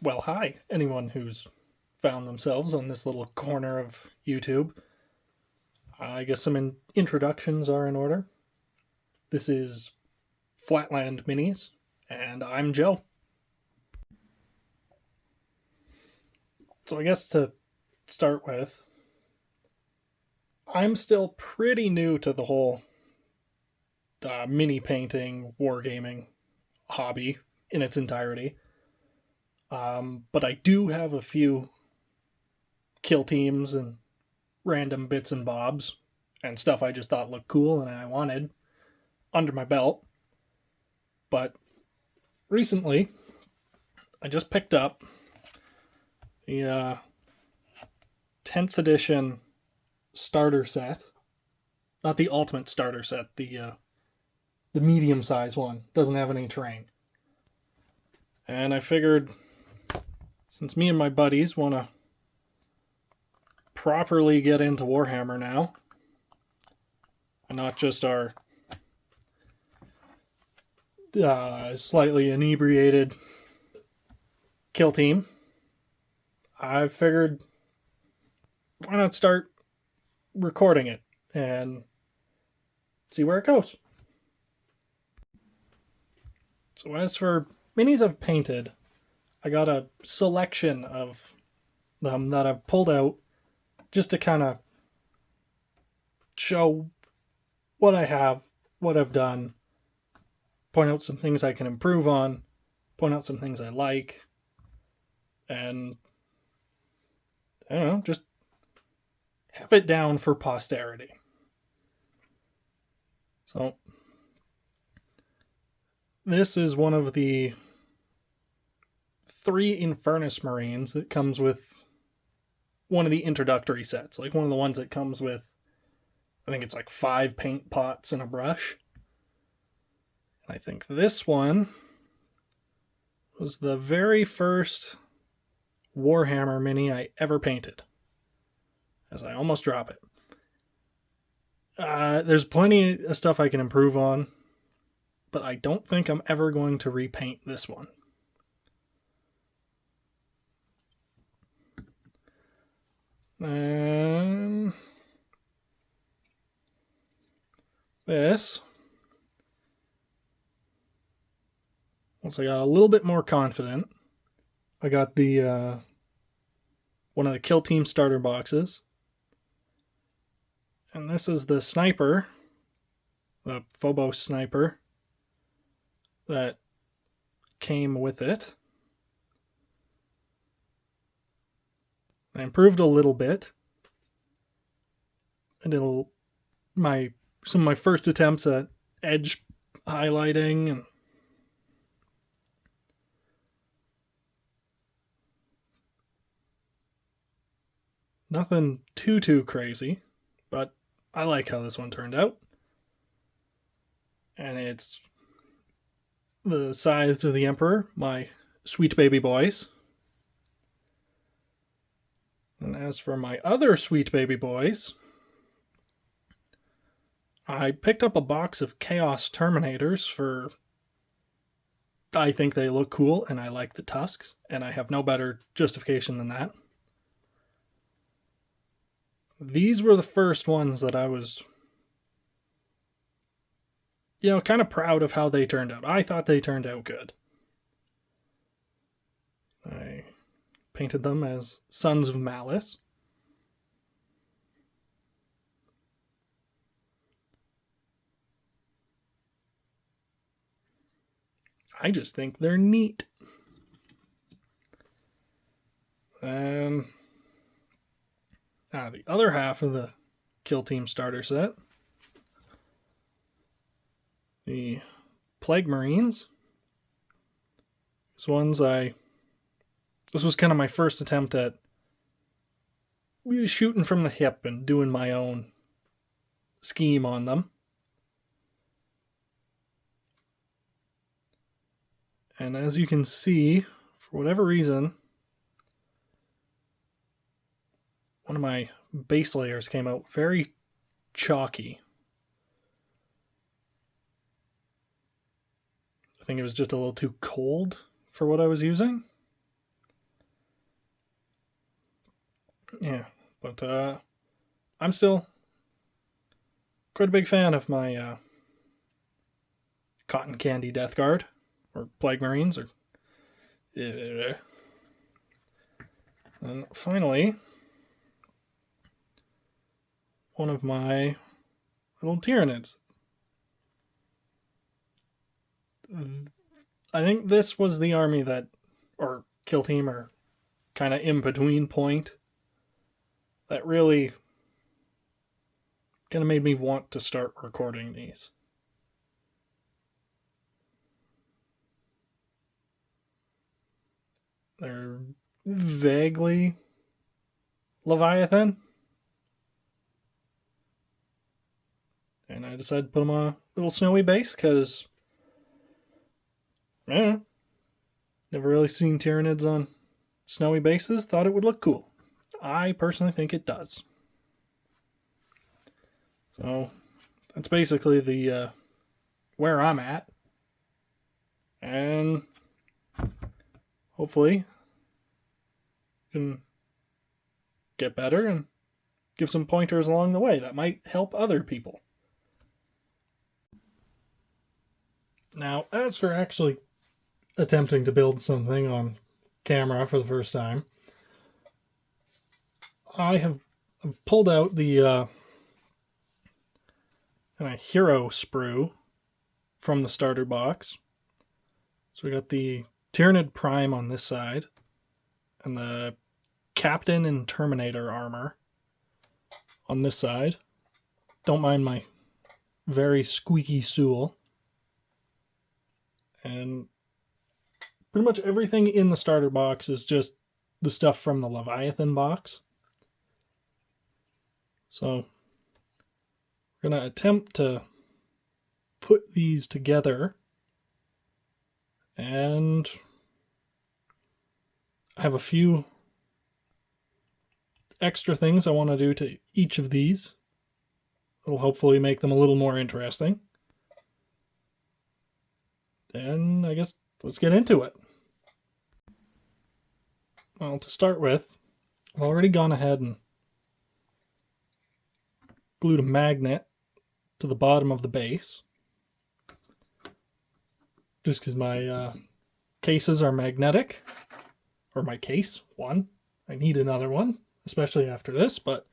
Well, hi, anyone who's found themselves on this little corner of YouTube. I guess some introductions are in order. This is Flatland Minis, and I'm Joe. So, I guess to start with, I'm still pretty new to the whole mini painting, wargaming hobby in its entirety. But I do have a few kill teams and random bits and bobs and stuff I just thought looked cool and I wanted under my belt. But recently, I just picked up the 10th edition starter set. Not the ultimate starter set, the medium size one. Doesn't have any terrain. And I figured, since me and my buddies want to properly get into Warhammer now, and not just our slightly inebriated kill team, I figured, why not start recording it and see where it goes. So as for minis I've painted, I got a selection of them that I've pulled out just to kind of show what I have, what I've done, point out some things I can improve on, point out some things I like, and I don't know, just have it down for posterity. So, this is one of the 3 Infernus Marines that comes with one of the introductory sets, like one of the ones that comes with, I think it's like 5 paint pots and a brush. And I think this one was the very first Warhammer mini I ever painted, as I almost drop it. There's plenty of stuff I can improve on, but I don't think I'm ever going to repaint this one. And this, once I got a little bit more confident, I got the one of the Kill Team starter boxes. And this is the sniper, the Phobos sniper, that came with it. I improved a little bit. I did some of my first attempts at edge highlighting and nothing too crazy, but I like how this one turned out. And it's the Scythes of the Emperor, my sweet baby boys. And as for my other sweet baby boys, I picked up a box of Chaos Terminators for, I think they look cool and I like the tusks, and I have no better justification than that. These were the first ones that I was, kind of proud of how they turned out. I thought they turned out good. I painted them as Sons of Malice. I just think they're neat. The other half of the Kill Team starter set, the Plague Marines. This was kind of my first attempt at shooting from the hip and doing my own scheme on them. And as you can see, for whatever reason, one of my base layers came out very chalky. I think it was just a little too cold for what I was using. Yeah, but I'm still quite a big fan of my Cotton Candy Death Guard, or Plague Marines, or. And finally, one of my little Tyranids. I think this was the army that, or kill team, or kind of in between point, that really kind of made me want to start recording these. They're vaguely Leviathan. And I decided to put them on a little snowy base because, never really seen Tyranids on snowy bases. Thought it would look cool. I personally think it does. So that's basically the where I'm at, and hopefully can get better and give some pointers along the way that might help other people. Now, as for actually attempting to build something on camera for the first time, I have pulled out the kind of hero sprue from the starter box. So we got the Tyranid Prime on this side, and the Captain and Terminator armor on this side. Don't mind my very squeaky stool. And pretty much everything in the starter box is just the stuff from the Leviathan box. So we're going to attempt to put these together, and I have a few extra things I want to do to each of these. It'll hopefully make them a little more interesting. And I guess let's get into it. Well, to start with, I've already gone ahead and glued a magnet to the bottom of the base. Just because my cases are magnetic. Or my case, one. I need another one, especially after this, but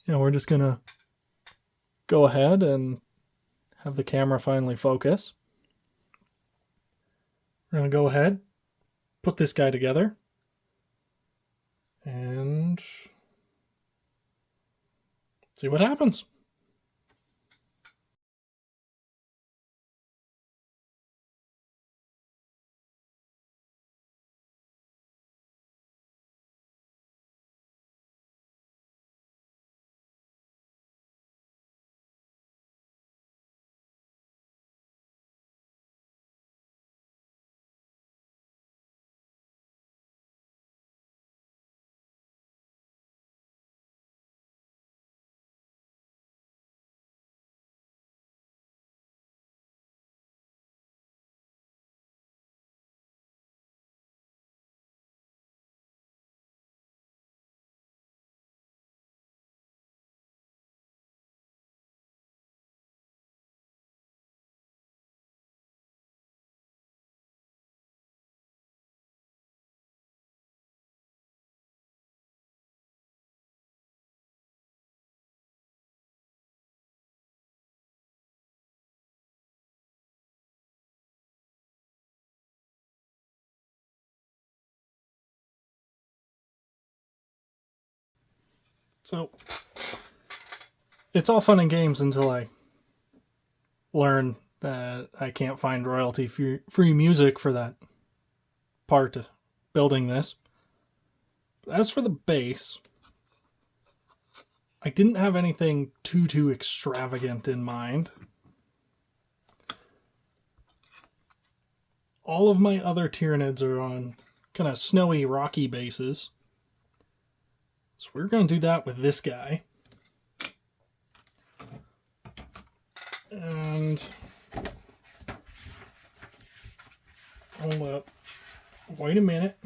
we're just going to go ahead and have the camera finally focus. We're going to go ahead, put this guy together, and see what happens. So, it's all fun and games until I learn that I can't find royalty free music for that part of building this. But as for the base, I didn't have anything too extravagant in mind. All of my other Tyranids are on kind of snowy, rocky bases. So we're going to do that with this guy. And hold up. Wait a minute.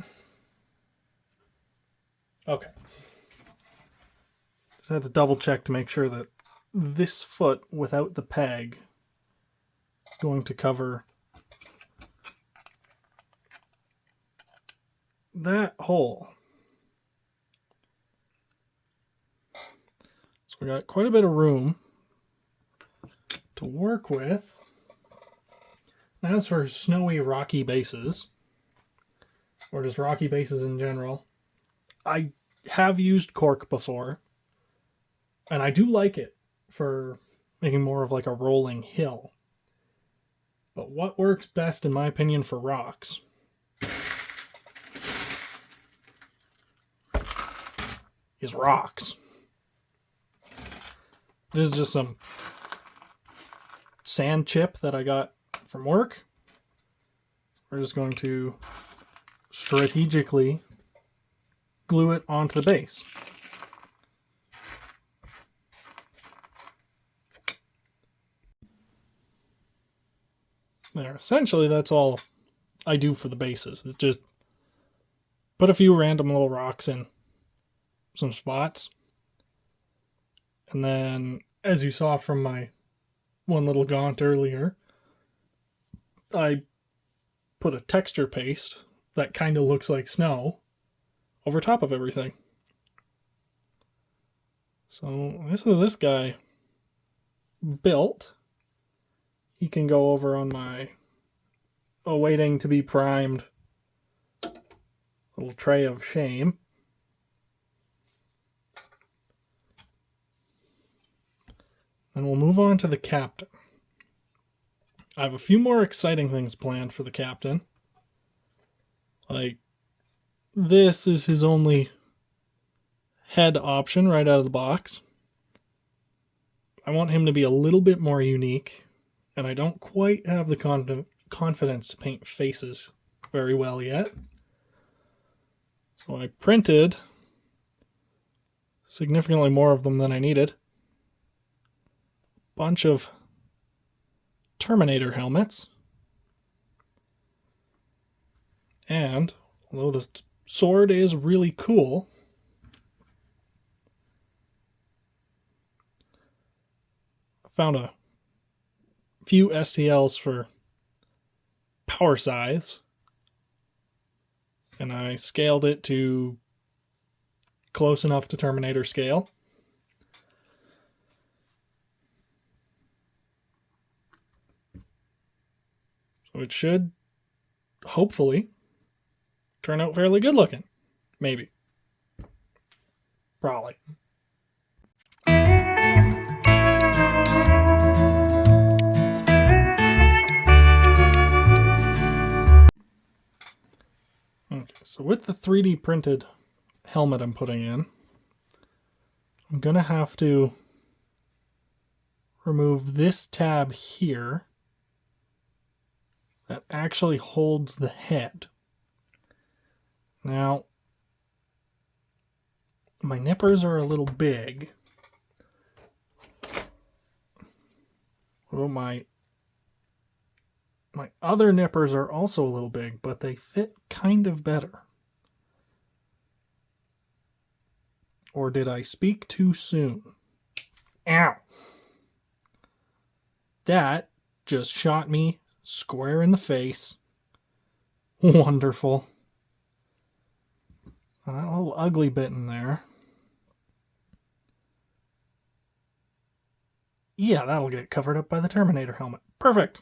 Just had to double check to make sure that this foot without the peg is going to cover that hole. So we got quite a bit of room to work with. Now as for snowy rocky bases, or just rocky bases in general, I have used cork before, and I do like it for making more of like a rolling hill. But what works best in my opinion for rocks is rocks. This is just some sand chip that I got from work. We're just going to strategically glue it onto the base. There, essentially that's all I do for the bases. It's just put a few random little rocks in some spots. And then, as you saw from my one little gaunt earlier, I put a texture paste that kind of looks like snow over top of everything. So this is this guy built. He can go over on my awaiting to be primed little tray of shame. And we'll move on to the captain. I have a few more exciting things planned for the captain. Like, this is his only head option right out of the box. I want him to be a little bit more unique, and I don't quite have the confidence to paint faces very well yet. So I printed significantly more of them than I needed. Bunch of Terminator helmets. And although the sword is really cool, I found a few STLs for power scythes, and I scaled it to close enough to Terminator scale. So it should, hopefully, turn out fairly good looking. Maybe. Probably. Okay, so with the 3D printed helmet I'm putting in, I'm going to have to remove this tab here that actually holds the head. Now, my nippers are a little big. Well, my other nippers are also a little big, but they fit kind of better. Or did I speak too soon? Ow! That just shot me square in the face. Wonderful. That little ugly bit in there. Yeah, that'll get covered up by the Terminator helmet. Perfect.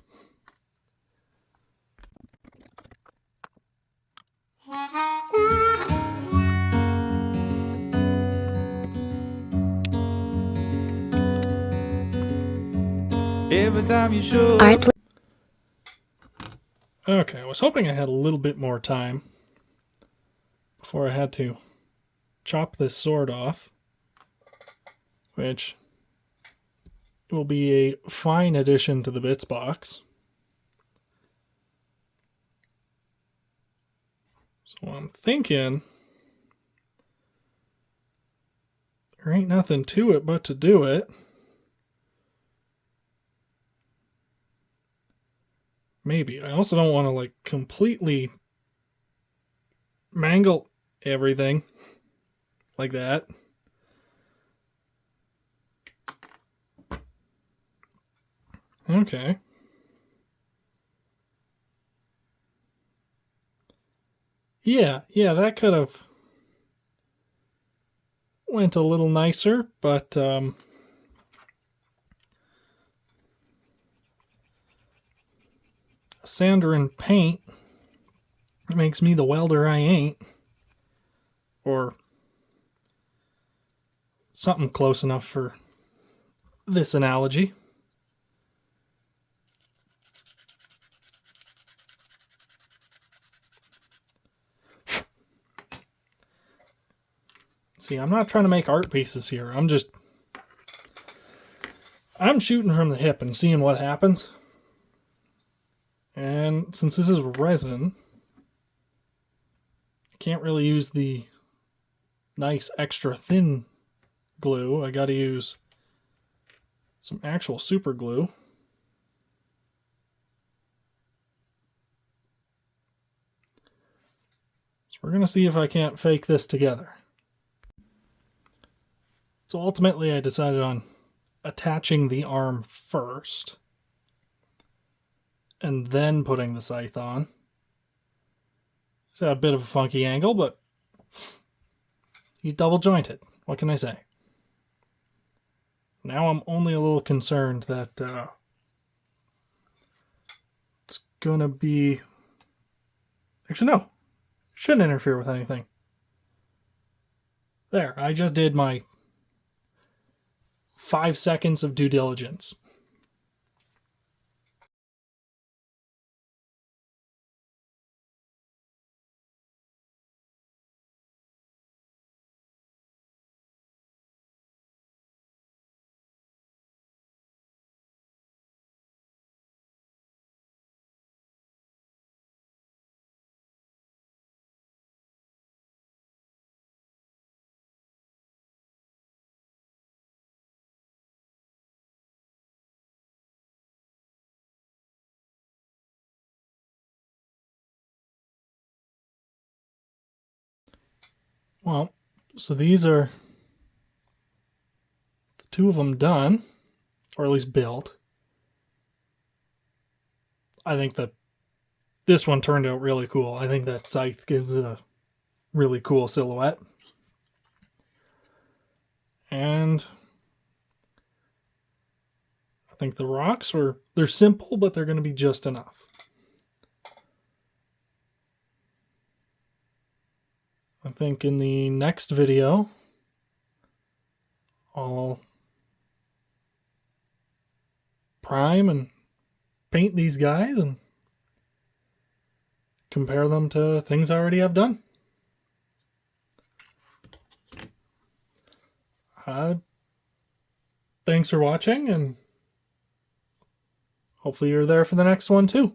Every time you show Alright. Okay, I was hoping I had a little bit more time before I had to chop this sword off, which will be a fine addition to the bits box. So I'm thinking there ain't nothing to it but to do it. Maybe. I also don't want to like completely mangle everything like that. Okay. Yeah, that could have went a little nicer, but sander and paint makes me the welder I ain't. Or something close enough for this analogy. See, I'm not trying to make art pieces here. I'm shooting from the hip and seeing what happens. And since this is resin, I can't really use the nice extra thin glue. I gotta use some actual super glue. So we're gonna see if I can't fake this together. So ultimately I decided on attaching the arm first and then putting the scythe on. It's at a bit of a funky angle, but you double joint it. What can I say? Now I'm only a little concerned that it's gonna be... Actually, no. It shouldn't interfere with anything. There, I just did my 5 seconds of due diligence. Well, so these are the 2 of them done, or at least built. I think that this one turned out really cool. I think that scythe gives it a really cool silhouette. And I think the rocks they're simple, but they're going to be just enough. I think in the next video, I'll prime and paint these guys and compare them to things I already have done. Thanks for watching, and hopefully you're there for the next one too.